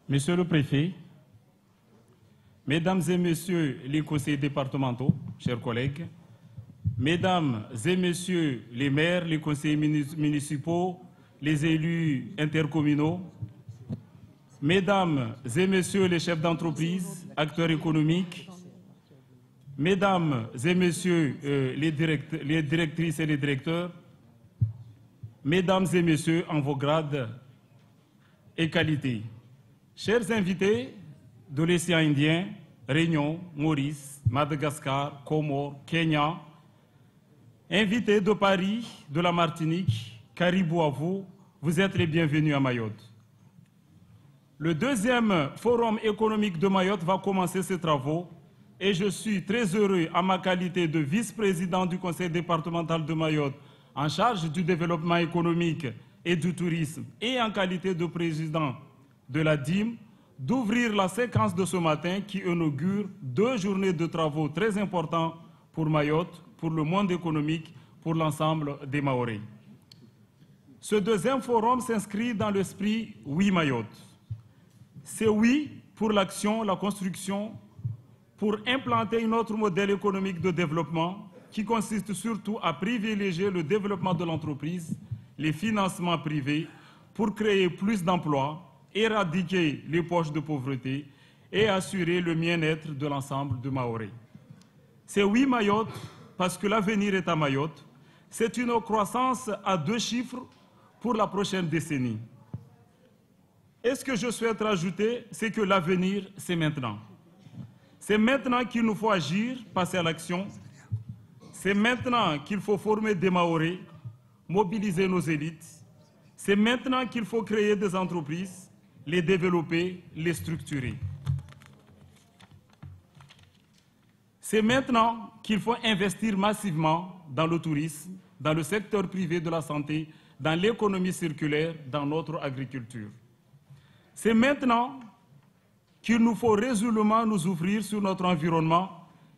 Monsieur le Préfet, Mesdames et Messieurs les conseillers départementaux, chers collègues, Mesdames et Messieurs les maires, les conseillers municipaux, les élus intercommunaux, Mesdames et Messieurs les chefs d'entreprise, acteurs économiques, Mesdames et Messieurs les directrices et les directeurs, Mesdames et Messieurs en vos grades et qualités, chers invités de l'océan Indien, Réunion, Maurice, Madagascar, Comores, Kenya, invités de Paris, de la Martinique, caribou à vous, vous êtes les bienvenus à Mayotte. Le deuxième forum économique de Mayotte va commencer ses travaux et je suis très heureux, en ma qualité de vice-président du conseil départemental de Mayotte, en charge du développement économique et du tourisme, et en qualité de président de la DIM, d'ouvrir la séquence de ce matin qui inaugure 2 journées de travaux très importants pour Mayotte, pour le monde économique, pour l'ensemble des Mahorais. Ce deuxième forum s'inscrit dans l'esprit « Oui Mayotte ». C'est oui pour l'action, la construction, pour implanter un autre modèle économique de développement qui consiste surtout à privilégier le développement de l'entreprise, les financements privés, pour créer plus d'emplois, éradiquer les poches de pauvreté et assurer le bien-être de l'ensemble de Mahorais. C'est oui Mayotte, parce que l'avenir est à Mayotte. C'est une croissance à 2 chiffres pour la prochaine décennie. Et ce que je souhaite rajouter, c'est que l'avenir, c'est maintenant. C'est maintenant qu'il nous faut agir, passer à l'action. C'est maintenant qu'il faut former des Mahorais, mobiliser nos élites. C'est maintenant qu'il faut créer des entreprises, les développer, les structurer. C'est maintenant qu'il faut investir massivement dans le tourisme, dans le secteur privé de la santé, dans l'économie circulaire, dans notre agriculture. C'est maintenant qu'il nous faut résolument nous ouvrir sur notre environnement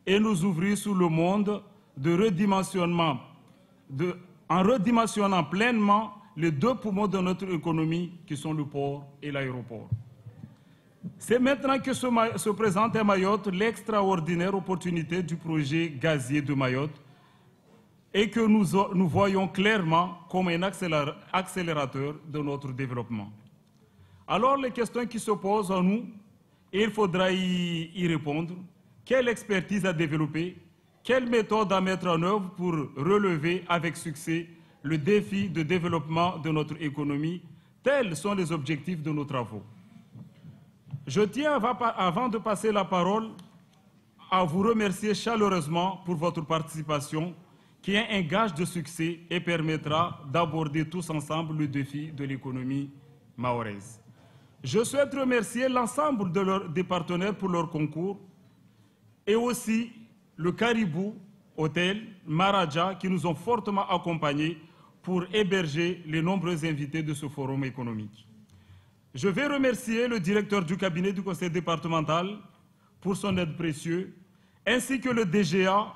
et nous ouvrir sur le monde de redimensionnement, en redimensionnant pleinement les 2 poumons de notre économie qui sont le port et l'aéroport. C'est maintenant que se présente à Mayotte l'extraordinaire opportunité du projet gazier de Mayotte et que nous voyons clairement comme un accélérateur de notre développement. Alors les questions qui se posent à nous, et il faudra y répondre, quelle expertise à développer, quelle méthode à mettre en œuvre pour relever avec succès le défi de développement de notre économie, tels sont les objectifs de nos travaux. Je tiens, avant de passer la parole, à vous remercier chaleureusement pour votre participation, qui est un gage de succès et permettra d'aborder tous ensemble le défi de l'économie mahoraise. Je souhaite remercier l'ensemble des partenaires pour leur concours et aussi le Caribou Hôtel, Maraja, qui nous ont fortement accompagnés pour héberger les nombreux invités de ce forum économique. Je vais remercier le directeur du cabinet du conseil départemental pour son aide précieuse, ainsi que le DGA,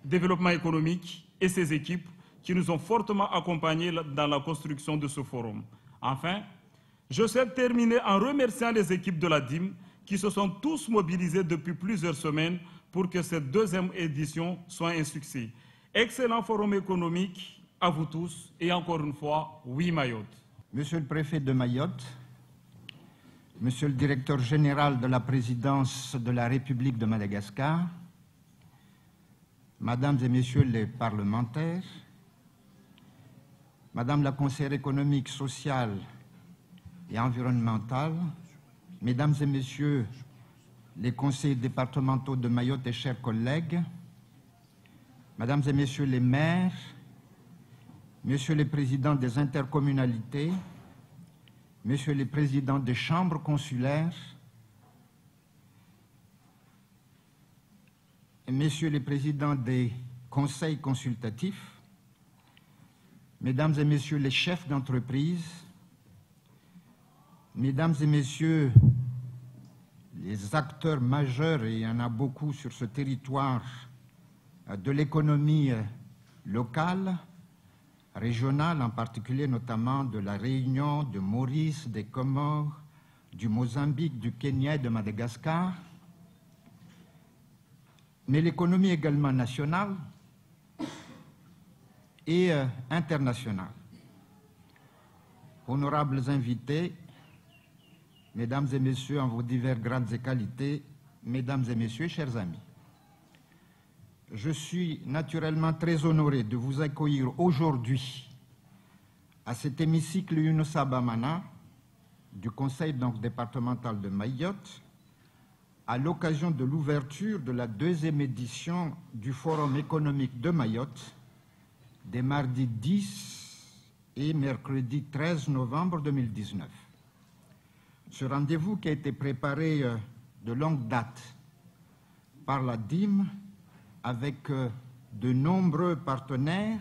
Développement économique, et ses équipes qui nous ont fortement accompagnés dans la construction de ce forum. Enfin, je souhaite terminer en remerciant les équipes de la DIM qui se sont tous mobilisés depuis plusieurs semaines pour que cette 2e édition soit un succès. Excellent forum économique à vous tous et encore une fois, oui Mayotte. Monsieur le préfet de Mayotte, Monsieur le directeur général de la présidence de la République de Madagascar, Mesdames et Messieurs les parlementaires, Madame la conseillère économique, sociale et environnementale, Mesdames et Messieurs les conseillers départementaux de Mayotte et chers collègues, Mesdames et Messieurs les maires, Messieurs les présidents des intercommunalités, Messieurs les présidents des chambres consulaires, et Messieurs les présidents des conseils consultatifs, Mesdames et Messieurs les chefs d'entreprise, Mesdames et Messieurs les acteurs majeurs, et il y en a beaucoup sur ce territoire, de l'économie locale, régionale, en particulier notamment de la Réunion, de Maurice, des Comores, du Mozambique, du Kenya et de Madagascar, mais l'économie également nationale et internationale. Honorables invités, Mesdames et Messieurs en vos divers grades et qualités, Mesdames et Messieurs, chers amis, je suis naturellement très honoré de vous accueillir aujourd'hui à cet hémicycle Younoussa Bamana du Conseil départemental de Mayotte à l'occasion de l'ouverture de la 2e édition du Forum économique de Mayotte des mardis 10 et mercredi 13 novembre 2019. Ce rendez-vous qui a été préparé de longue date par la DIM avec de nombreux partenaires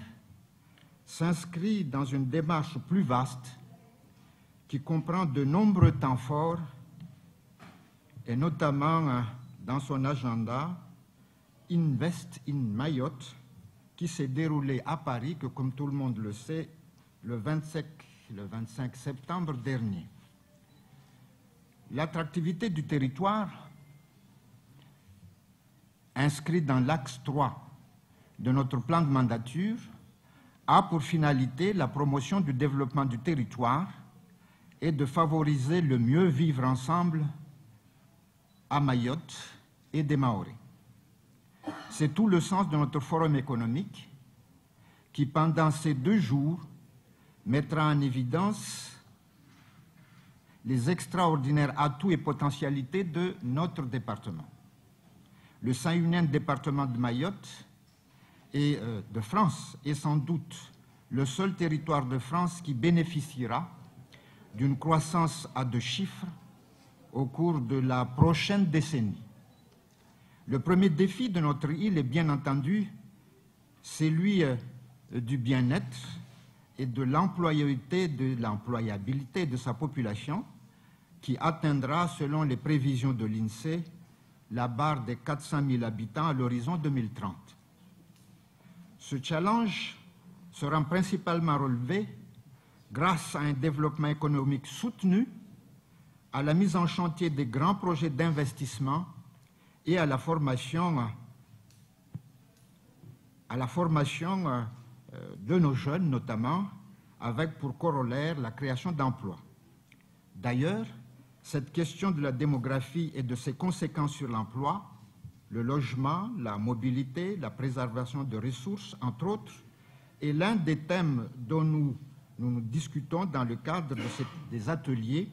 s'inscrit dans une démarche plus vaste qui comprend de nombreux temps forts et notamment dans son agenda Invest in Mayotte qui s'est déroulé à Paris, que comme tout le monde le sait, le 25 septembre dernier. L'attractivité du territoire, inscrit dans l'axe 3 de notre plan de mandature, a pour finalité la promotion du développement du territoire et de favoriser le mieux vivre ensemble à Mayotte et des Mahorais. C'est tout le sens de notre forum économique qui, pendant ces 2 jours, mettra en évidence les extraordinaires atouts et potentialités de notre département. Le 101e département de Mayotte et de France est sans doute le seul territoire de France qui bénéficiera d'une croissance à 2 chiffres au cours de la prochaine décennie. Le premier défi de notre île est bien entendu celui du bien-être et de l'employabilité de sa population qui atteindra, selon les prévisions de l'INSEE, la barre des 400 000 habitants à l'horizon 2030. Ce challenge sera principalement relevé grâce à un développement économique soutenu, à la mise en chantier des grands projets d'investissement et à la formation de nos jeunes, notamment, avec pour corollaire la création d'emplois. D'ailleurs, cette question de la démographie et de ses conséquences sur l'emploi, le logement, la mobilité, la préservation de ressources, entre autres, est l'un des thèmes dont nous discutons dans le cadre des ateliers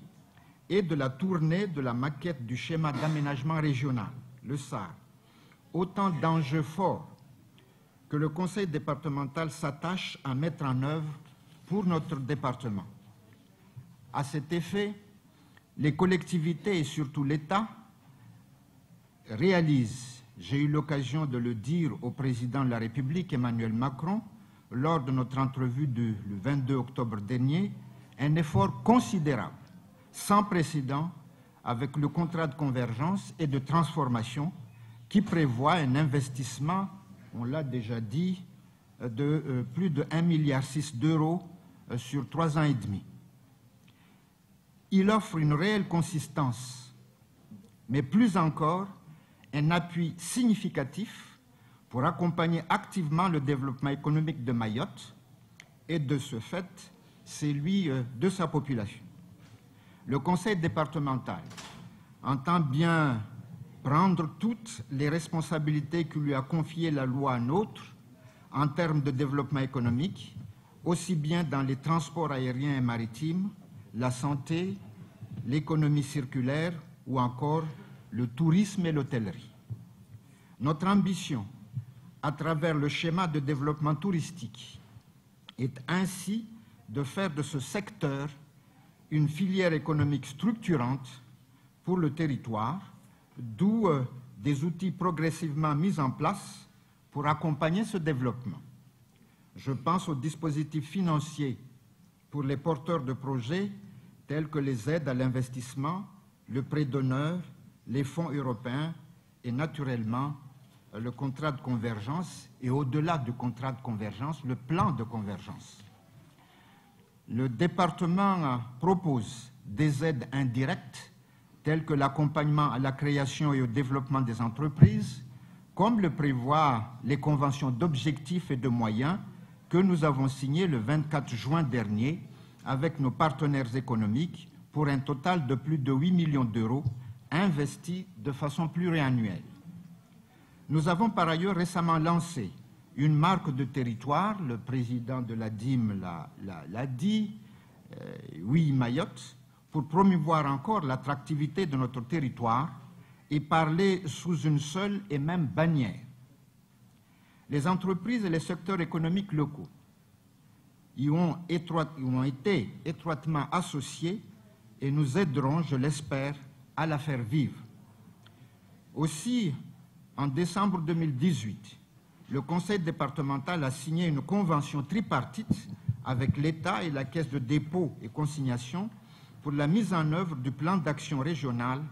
et de la tournée de la maquette du schéma d'aménagement régional, le SAR. Autant d'enjeux forts que le Conseil départemental s'attache à mettre en œuvre pour notre département. À cet effet, les collectivités et surtout l'État réalisent, j'ai eu l'occasion de le dire au président de la République, Emmanuel Macron, lors de notre entrevue le 22 octobre dernier, un effort considérable, sans précédent, avec le contrat de convergence et de transformation qui prévoit un investissement, on l'a déjà dit, de plus de 1,6 milliard d'euros sur 3 ans et demi. Il offre une réelle consistance, mais plus encore, un appui significatif pour accompagner activement le développement économique de Mayotte et de ce fait, celui de sa population. Le Conseil départemental entend bien prendre toutes les responsabilités que lui a confiées la loi NOTRe en termes de développement économique, aussi bien dans les transports aériens et maritimes, la santé, l'économie circulaire ou encore le tourisme et l'hôtellerie. Notre ambition, à travers le schéma de développement touristique, est ainsi de faire de ce secteur une filière économique structurante pour le territoire, d'où des outils progressivement mis en place pour accompagner ce développement. Je pense aux dispositifs financiers pour les porteurs de projets tels que les aides à l'investissement, le prêt d'honneur, les fonds européens et naturellement le contrat de convergence et au-delà du contrat de convergence, le plan de convergence. Le département propose des aides indirectes, telles que l'accompagnement à la création et au développement des entreprises, comme le prévoient les conventions d'objectifs et de moyens que nous avons signées le 24 juin dernier avec nos partenaires économiques pour un total de plus de 8 millions d'euros investis de façon pluriannuelle. Nous avons par ailleurs récemment lancé une marque de territoire, le président de la DIM l'a dit, Oui Mayotte, pour promouvoir encore l'attractivité de notre territoire et parler sous une seule et même bannière. Les entreprises et les secteurs économiques locaux y ont été étroitement associés et nous aiderons, je l'espère, à la faire vivre. Aussi, en décembre 2018, le Conseil départemental a signé une convention tripartite avec l'État et la Caisse de dépôt et consignation pour la mise en œuvre du plan d'action régional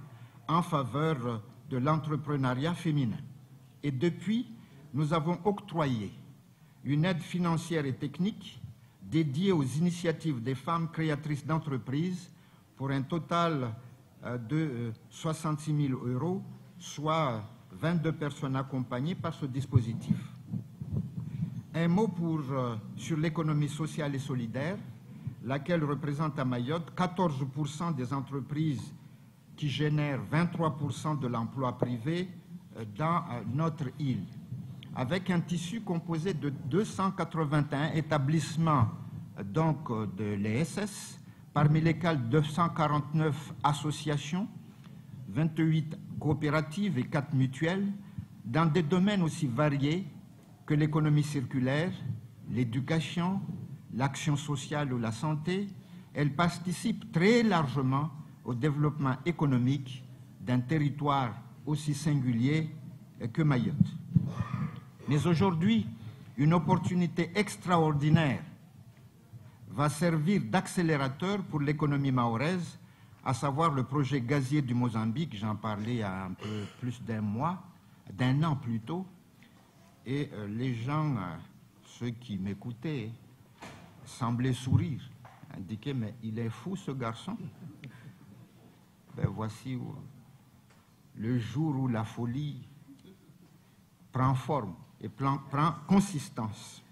en faveur de l'entrepreneuriat féminin. Et depuis, nous avons octroyé une aide financière et technique dédiée aux initiatives des femmes créatrices d'entreprises pour un total de 66 000 €, soit 22 personnes accompagnées par ce dispositif. Un mot sur l'économie sociale et solidaire, laquelle représente à Mayotte 14% des entreprises qui génèrent 23% de l'emploi privé dans notre île, avec un tissu composé de 281 établissements donc de l'ESS, parmi lesquels 249 associations, 28 coopératives et 4 mutuelles, dans des domaines aussi variés que l'économie circulaire, l'éducation, l'action sociale ou la santé. Elle participe très largement au développement économique d'un territoire aussi singulier que Mayotte. Mais aujourd'hui, une opportunité extraordinaire va servir d'accélérateur pour l'économie mahoraise, à savoir le projet gazier du Mozambique. J'en parlais il y a un peu plus d'un an plutôt, et les gens, ceux qui m'écoutaient, semblaient sourire, indiquaient « mais il est fou ce garçon ». Ben, voici le jour où la folie prend forme et prend consistance.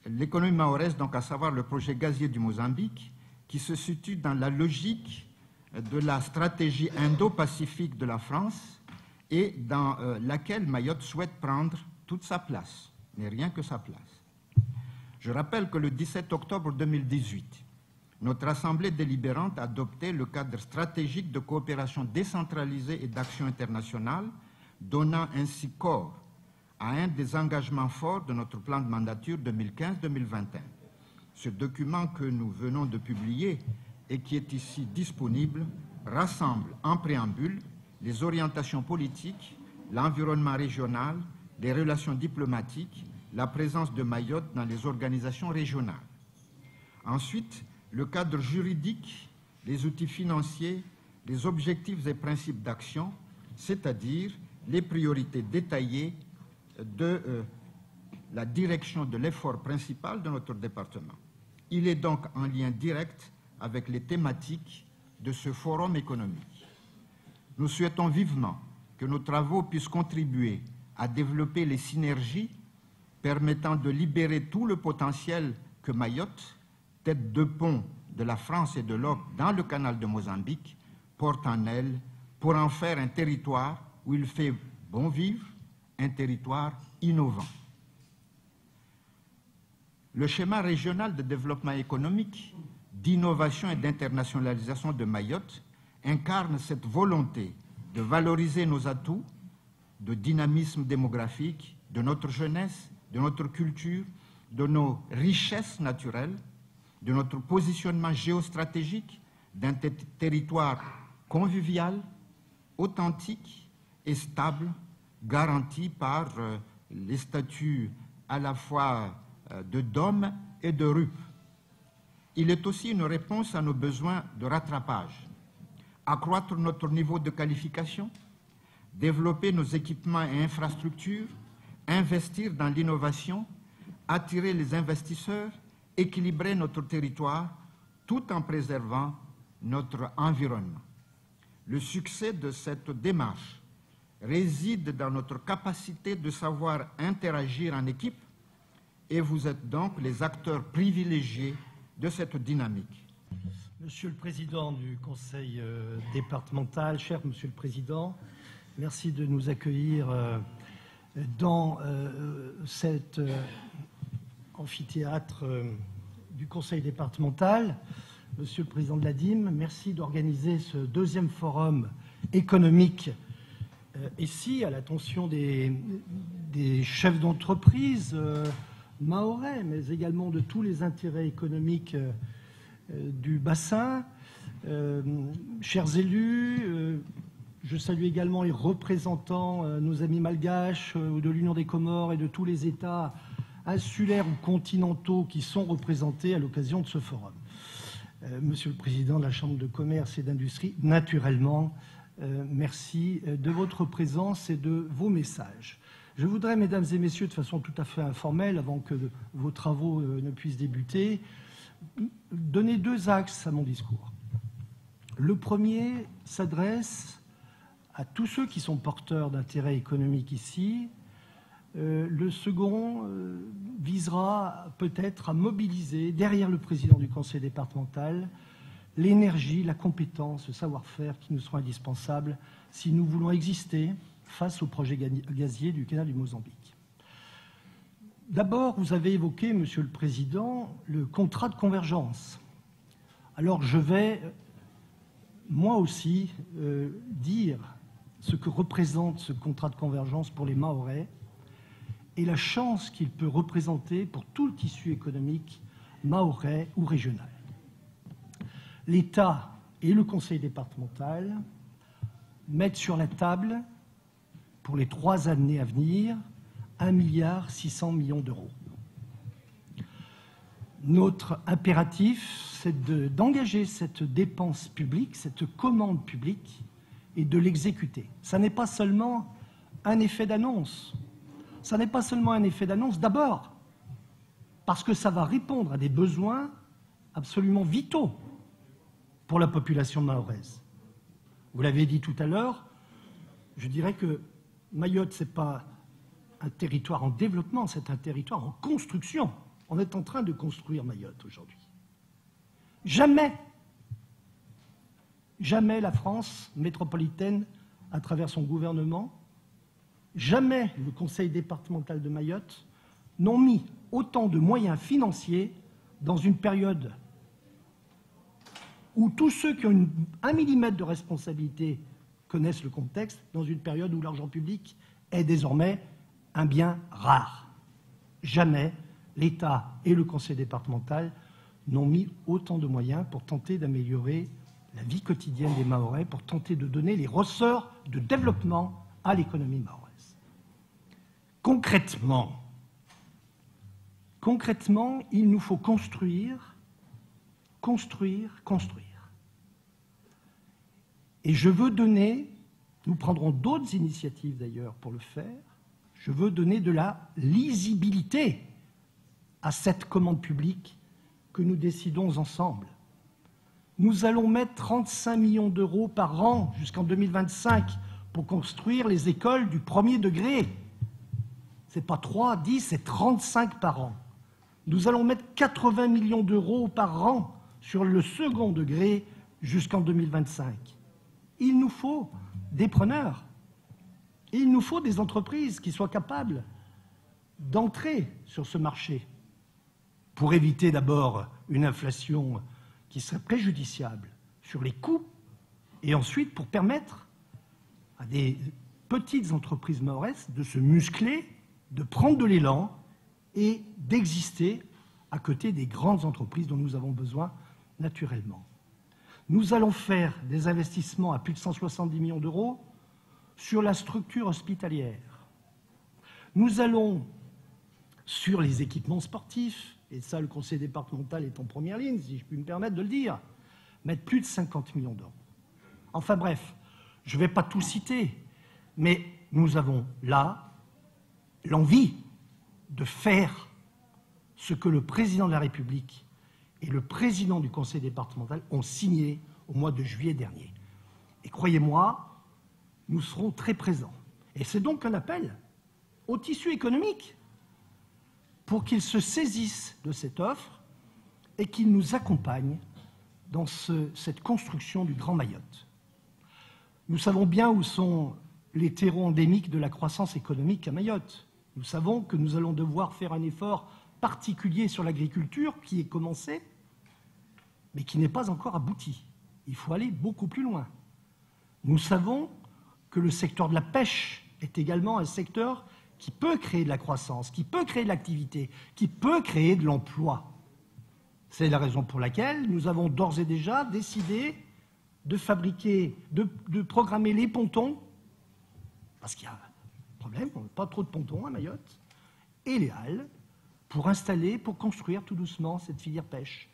L'économie mahoraise, donc à savoir le projet gazier du Mozambique, qui se situe dans la logique de la stratégie indo-pacifique de la France et dans laquelle Mayotte souhaite prendre toute sa place, mais rien que sa place. Je rappelle que le 17 octobre 2018, notre Assemblée délibérante a adopté le cadre stratégique de coopération décentralisée et d'action internationale, donnant ainsi corps à un des engagements forts de notre plan de mandature 2015-2021. Ce document que nous venons de publier et qui est ici disponible rassemble en préambule les orientations politiques, l'environnement régional, les relations diplomatiques, la présence de Mayotte dans les organisations régionales. Ensuite, le cadre juridique, les outils financiers, les objectifs et principes d'action, c'est-à-dire les priorités détaillées de la direction de l'effort principal de notre département. Il est donc en lien direct avec les thématiques de ce forum économique. Nous souhaitons vivement que nos travaux puissent contribuer à développer les synergies permettant de libérer tout le potentiel que Mayotte, tête de pont de la France et de l'Europe dans le canal de Mozambique, porte en elle pour en faire un territoire où il fait bon vivre, un territoire innovant. Le schéma régional de développement économique, d'innovation et d'internationalisation de Mayotte incarne cette volonté de valoriser nos atouts, de dynamisme démographique, de notre jeunesse, de notre culture, de nos richesses naturelles, de notre positionnement géostratégique, d'un territoire convivial, authentique et stable, garanti par les statuts à la fois de DOM et de RUP. Il est aussi une réponse à nos besoins de rattrapage, accroître notre niveau de qualification, développer nos équipements et infrastructures, investir dans l'innovation, attirer les investisseurs, équilibrer notre territoire tout en préservant notre environnement. Le succès de cette démarche réside dans notre capacité de savoir interagir en équipe et vous êtes donc les acteurs privilégiés de cette dynamique. Monsieur le Président du Conseil départemental, cher Monsieur le Président, merci de nous accueillir dans cet amphithéâtre du Conseil départemental. Monsieur le Président de la DIM, merci d'organiser ce deuxième forum économique ici, à l'attention des chefs d'entreprise mahorais, mais également de tous les intérêts économiques du bassin. Chers élus, je salue également les représentants, nos amis malgaches, de l'Union des Comores et de tous les États insulaires ou continentaux qui sont représentés à l'occasion de ce forum. Monsieur le Président de la Chambre de commerce et d'industrie, naturellement, merci de votre présence et de vos messages. Je voudrais, mesdames et messieurs, de façon tout à fait informelle, avant que vos travaux ne puissent débuter, donner deux axes à mon discours. Le premier s'adresse à tous ceux qui sont porteurs d'intérêts économiques ici. Le second visera peut-être à mobiliser derrière le président du conseil départemental l'énergie, la compétence, le savoir-faire qui nous seront indispensables si nous voulons exister face au projet gazier du canal du Mozambique. D'abord, vous avez évoqué, Monsieur le Président, le contrat de convergence. Alors je vais, moi aussi, dire ce que représente ce contrat de convergence pour les Mahorais et la chance qu'il peut représenter pour tout le tissu économique mahorais ou régional. L'État et le conseil départemental mettent sur la table, pour les 3 années à venir, 1,6 milliard d'euros. Notre impératif, c'est d'engager cette dépense publique, cette commande publique, et de l'exécuter. Ça n'est pas seulement un effet d'annonce. Ça n'est pas seulement un effet d'annonce, d'abord, parce que ça va répondre à des besoins absolument vitaux pour la population mahoraise. Vous l'avez dit tout à l'heure, je dirais que Mayotte, ce n'est pas un territoire en développement, c'est un territoire en construction. On est en train de construire Mayotte aujourd'hui. Jamais la France métropolitaine, à travers son gouvernement, jamais le conseil départemental de Mayotte n'ont mis autant de moyens financiers dans une période où tous ceux qui ont 1 millimètre de responsabilité connaissent le contexte, dans une période où l'argent public est désormais un bien rare. Jamais l'État et le conseil départemental n'ont mis autant de moyens pour tenter d'améliorer la vie quotidienne des Mahorais, pour tenter de donner les ressorts de développement à l'économie mahoraise. Concrètement, il nous faut construire. Et je veux donner, nous prendrons d'autres initiatives d'ailleurs pour le faire, je veux donner de la lisibilité à cette commande publique que nous décidons ensemble. Nous allons mettre 35 millions d'euros par an jusqu'en 2025 pour construire les écoles du premier degré. Ce n'est pas 3, 10, c'est 35 par an. Nous allons mettre 80 millions d'euros par an sur le second degré jusqu'en 2025. Il nous faut des preneurs. Il nous faut des entreprises qui soient capables d'entrer sur ce marché pour éviter d'abord une inflation qui serait préjudiciable sur les coûts et ensuite pour permettre à des petites entreprises mahoraises de se muscler, de prendre de l'élan et d'exister à côté des grandes entreprises dont nous avons besoin naturellement. Nous allons faire des investissements à plus de 170 millions d'euros sur la structure hospitalière. Nous allons, sur les équipements sportifs, et ça le conseil départemental est en première ligne, si je puis me permettre de le dire, mettre plus de 50 millions d'euros. Enfin bref, je ne vais pas tout citer, mais nous avons là l'envie de faire ce que le président de la République et le président du conseil départemental ont signé au mois de juillet dernier. Et croyez-moi, nous serons très présents. Et c'est donc un appel au tissu économique pour qu'il se saisisse de cette offre et qu'il nous accompagne dans cette construction du Grand Mayotte. Nous savons bien où sont les terreaux endémiques de la croissance économique à Mayotte. Nous savons que nous allons devoir faire un effort particulier sur l'agriculture qui est commencé, mais qui n'est pas encore abouti. Il faut aller beaucoup plus loin. Nous savons que le secteur de la pêche est également un secteur qui peut créer de la croissance, qui peut créer de l'activité, qui peut créer de l'emploi. C'est la raison pour laquelle nous avons d'ores et déjà décidé de fabriquer, de programmer les pontons, parce qu'il y a un problème, on n'a pas trop de pontons à Mayotte, et les halles, pour installer, pour construire tout doucement cette filière pêche.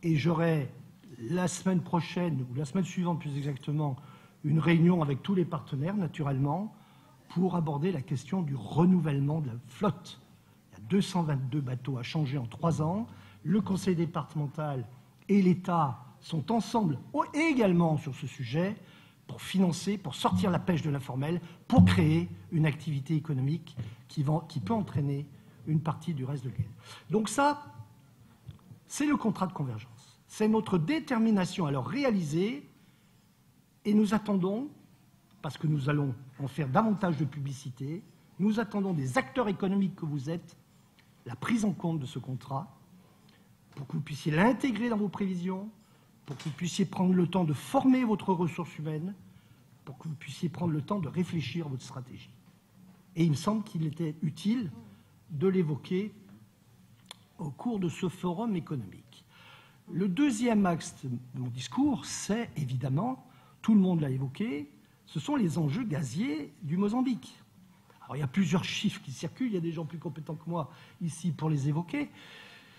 Et j'aurai la semaine prochaine, ou la semaine suivante plus exactement, une réunion avec tous les partenaires, naturellement, pour aborder la question du renouvellement de la flotte. Il y a 222 bateaux à changer en 3 ans. Le conseil départemental et l'État sont ensemble également sur ce sujet pour financer, pour sortir la pêche de l'informel, pour créer une activité économique qui peut entraîner une partie du reste de l'île. Donc ça, c'est le contrat de convergence. C'est notre détermination à le réaliser et nous attendons, parce que nous allons en faire davantage de publicité, nous attendons des acteurs économiques que vous êtes, la prise en compte de ce contrat, pour que vous puissiez l'intégrer dans vos prévisions, pour que vous puissiez prendre le temps de former votre ressource humaine, pour que vous puissiez prendre le temps de réfléchir à votre stratégie. Et il me semble qu'il était utile de l'évoquer au cours de ce forum économique. Le deuxième axe de mon discours, c'est évidemment, tout le monde l'a évoqué, ce sont les enjeux gaziers du Mozambique. Alors il y a plusieurs chiffres qui circulent, il y a des gens plus compétents que moi ici pour les évoquer.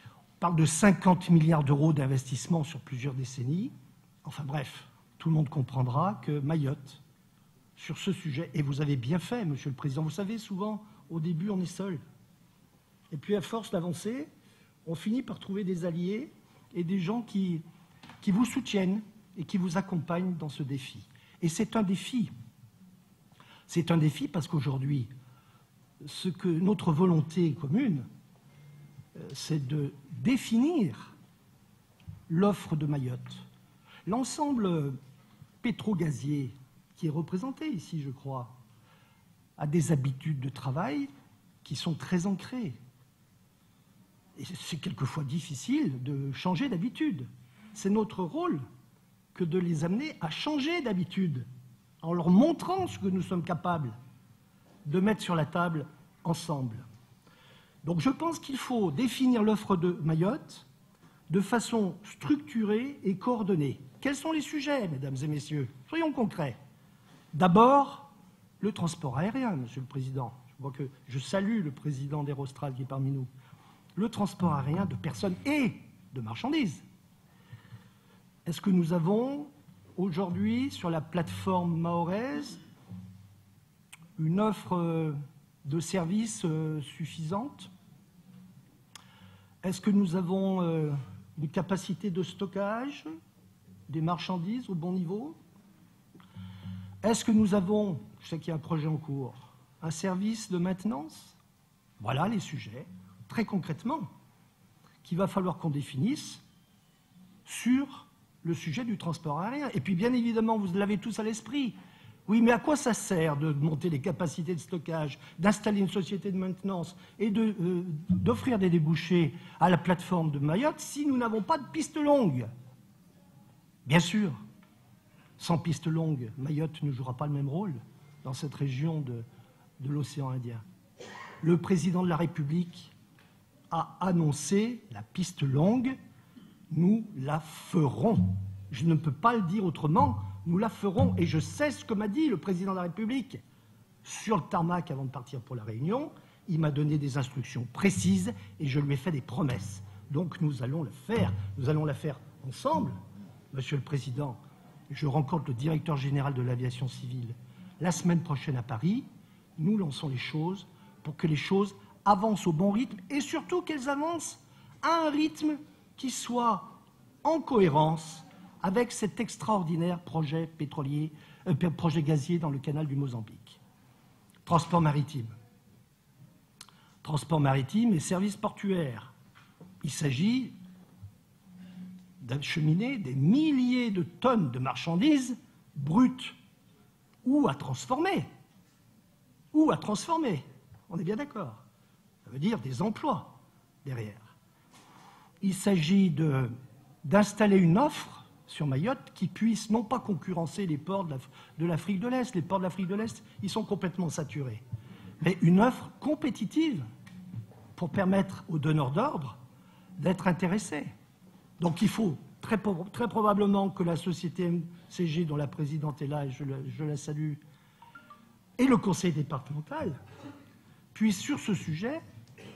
On parle de 50 milliards d'euros d'investissement sur plusieurs décennies. Enfin bref, tout le monde comprendra que Mayotte, sur ce sujet, et vous avez bien fait, Monsieur le Président, vous savez, souvent, au début, on est seul. Et puis, à force d'avancer, on finit par trouver des alliés et des gens qui vous soutiennent et qui vous accompagnent dans ce défi. Et c'est un défi. C'est un défi parce qu'aujourd'hui, ce que notre volonté commune, c'est de définir l'offre de Mayotte. L'ensemble pétro-gazier qui est représenté ici, je crois, a des habitudes de travail qui sont très ancrées. Et c'est quelquefois difficile de changer d'habitude. C'est notre rôle que de les amener à changer d'habitude, en leur montrant ce que nous sommes capables de mettre sur la table ensemble. Donc je pense qu'il faut définir l'offre de Mayotte de façon structurée et coordonnée. Quels sont les sujets, mesdames et messieurs? Soyons concrets. D'abord, le transport aérien, Monsieur le Président. Je vois que je salue le président d'Aerostral qui est parmi nous. Le transport aérien de personnes et de marchandises. Est-ce que nous avons aujourd'hui sur la plateforme mahoraise une offre de services suffisante? Est-ce que nous avons une capacité de stockage des marchandises au bon niveau? Est-ce que nous avons, je sais qu'il y a un projet en cours, un service de maintenance? Voilà les sujets, très concrètement, qu'il va falloir qu'on définisse sur le sujet du transport aérien. Et puis, bien évidemment, vous l'avez tous à l'esprit. Oui, mais à quoi ça sert de monter les capacités de stockage, d'installer une société de maintenance et d'offrir des débouchés à la plateforme de Mayotte si nous n'avons pas de piste longue? Bien sûr, sans piste longue, Mayotte ne jouera pas le même rôle dans cette région de l'océan Indien. Le président de la République a annoncé la piste longue. Nous la ferons. Je ne peux pas le dire autrement. Nous la ferons. Et je sais ce que m'a dit le président de la République sur le tarmac avant de partir pour la Réunion. Il m'a donné des instructions précises et je lui ai fait des promesses. Donc nous allons le faire. Nous allons la faire ensemble, Monsieur le Président. Je rencontre le directeur général de l'aviation civile la semaine prochaine à Paris. Nous lançons les choses pour que les choses avancent au bon rythme et surtout qu'elles avancent à un rythme qui soit en cohérence avec cet extraordinaire projet pétrolier, projet gazier dans le canal du Mozambique. Transport maritime. Transport maritime et services portuaires. Il s'agit d'acheminer des milliers de tonnes de marchandises brutes ou à transformer. Ou à transformer. On est bien d'accord. Ça veut dire des emplois derrière. Il s'agit d'installer une offre sur Mayotte qui puisse non pas concurrencer les ports de l'Afrique de l'Est. Les ports de l'Afrique de l'Est, ils sont complètement saturés. Mais une offre compétitive pour permettre aux donneurs d'ordre d'être intéressés. Donc il faut très probablement que la société MCG, dont la présidente est là et je la salue, et le conseil départemental puissent sur ce sujet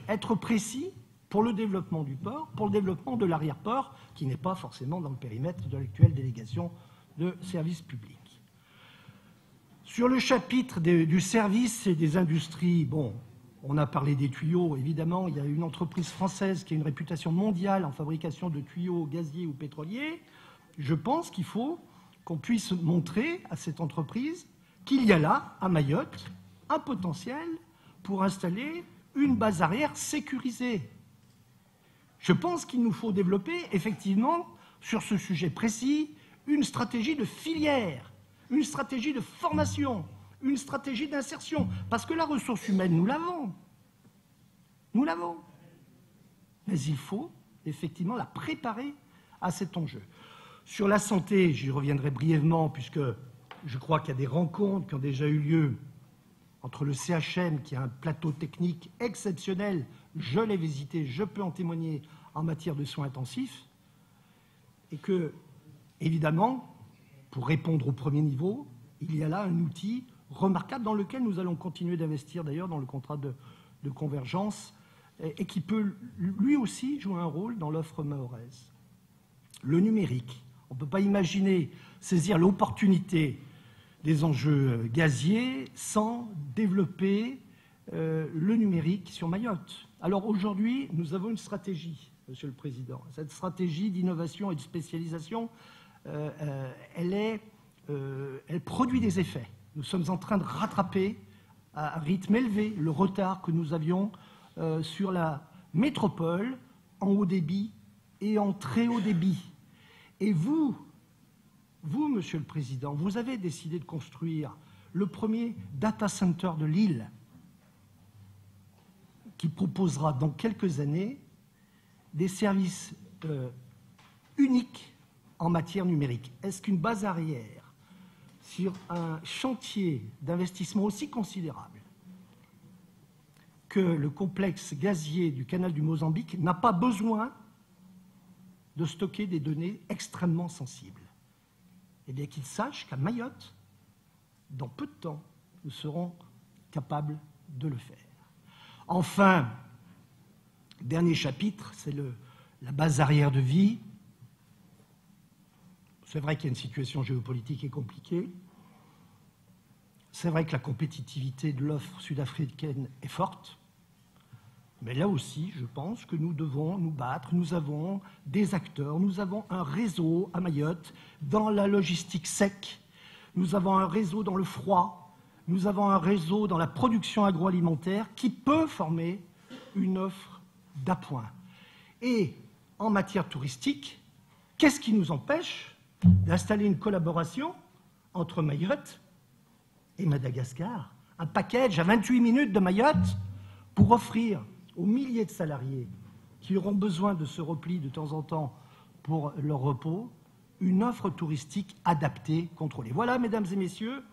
être précis pour le développement du port, pour le développement de l'arrière-port, qui n'est pas forcément dans le périmètre de l'actuelle délégation de services publics. Sur le chapitre du service et des industries, bon, on a parlé des tuyaux, évidemment, il y a une entreprise française qui a une réputation mondiale en fabrication de tuyaux gaziers ou pétroliers. Je pense qu'il faut qu'on puisse montrer à cette entreprise qu'il y a là, à Mayotte, un potentiel pour installer une base arrière sécurisée. Je pense qu'il nous faut développer, effectivement, sur ce sujet précis, une stratégie de filière, une stratégie de formation, une stratégie d'insertion. Parce que la ressource humaine, nous l'avons. Nous l'avons. Mais il faut, effectivement, la préparer à cet enjeu. Sur la santé, j'y reviendrai brièvement, puisque je crois qu'il y a des rencontres qui ont déjà eu lieu entre le CHM, qui a un plateau technique exceptionnel, je l'ai visité, je peux en témoigner, en matière de soins intensifs, et que, évidemment, pour répondre au premier niveau, il y a là un outil remarquable dans lequel nous allons continuer d'investir, d'ailleurs, dans le contrat de convergence, et qui peut, lui aussi, jouer un rôle dans l'offre mahoraise. Le numérique. On ne peut pas imaginer saisir l'opportunité des enjeux gaziers sans développer le numérique sur Mayotte. Alors aujourd'hui, nous avons une stratégie, Monsieur le Président. Cette stratégie d'innovation et de spécialisation, elle produit des effets. Nous sommes en train de rattraper à un rythme élevé le retard que nous avions sur la métropole en haut débit et en très haut débit. Et vous, Monsieur le Président, vous avez décidé de construire le premier data center de l'île qui proposera dans quelques années des services uniques en matière numérique. Est-ce qu'une base arrière sur un chantier d'investissement aussi considérable que le complexe gazier du canal du Mozambique n'a pas besoin de stocker des données extrêmement sensibles? Eh bien, qu'ils sachent qu'à Mayotte, dans peu de temps, nous serons capables de le faire. Enfin, dernier chapitre, c'est la base arrière de vie. C'est vrai qu'il y a une situation géopolitique et compliquée. C'est vrai que la compétitivité de l'offre sud-africaine est forte. Mais là aussi, je pense que nous devons nous battre. Nous avons des acteurs, nous avons un réseau à Mayotte dans la logistique sec, nous avons un réseau dans le froid, nous avons un réseau dans la production agroalimentaire qui peut former une offre d'appoint. Et en matière touristique, qu'est-ce qui nous empêche d'installer une collaboration entre Mayotte et Madagascar? Un package à 28 minutes de Mayotte pour offrir aux milliers de salariés qui auront besoin de ce repli de temps en temps pour leur repos, une offre touristique adaptée, contrôlée. Voilà, mesdames et messieurs,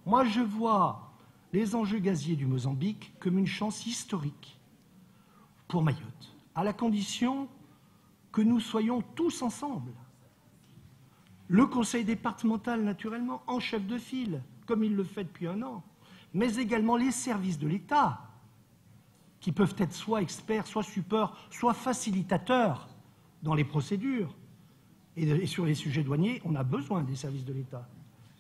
moi je vois les enjeux gaziers du Mozambique comme une chance historique pour Mayotte, à la condition que nous soyons tous ensemble. Le conseil départemental, naturellement, en chef de file, comme il le fait depuis un an, mais également les services de l'État, qui peuvent être soit experts, soit supports, soit facilitateurs dans les procédures. Et sur les sujets douaniers, on a besoin des services de l'État,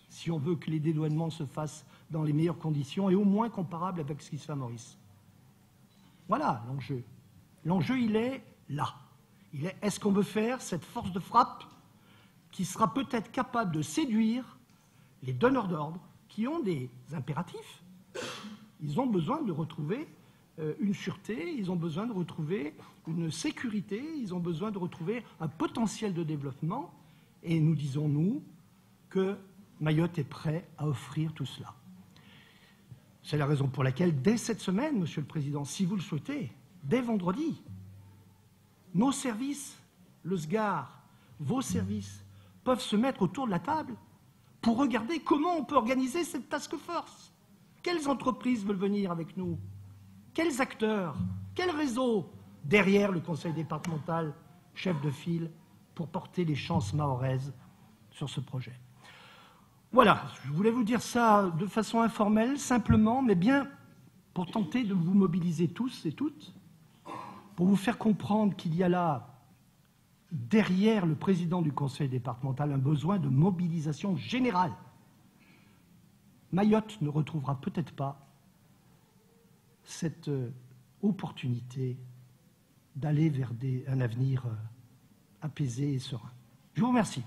si on veut que les dédouanements se fassent dans les meilleures conditions et au moins comparables avec ce qui se fait à Maurice. Voilà l'enjeu. L'enjeu, il est là. Il est, est-ce qu'on veut faire cette force de frappe qui sera peut-être capable de séduire les donneurs d'ordre qui ont des impératifs. Ils ont besoin de retrouver une sûreté, ils ont besoin de retrouver une sécurité, ils ont besoin de retrouver un potentiel de développement. Et nous disons, nous, que Mayotte est prêt à offrir tout cela. C'est la raison pour laquelle, dès cette semaine, Monsieur le Président, si vous le souhaitez, dès vendredi, nos services, le SGAR, vos services, peuvent se mettre autour de la table pour regarder comment on peut organiser cette task force. Quelles entreprises veulent venir avec nous? Quels acteurs? Quel réseau derrière le conseil départemental, chef de file, pour porter les chances mahoraises sur ce projet? Voilà, je voulais vous dire ça de façon informelle, simplement, mais bien pour tenter de vous mobiliser tous et toutes, pour vous faire comprendre qu'il y a là, derrière le président du conseil départemental, un besoin de mobilisation générale. Mayotte ne retrouvera peut-être pas cette opportunité d'aller vers un avenir apaisé et serein. Je vous remercie.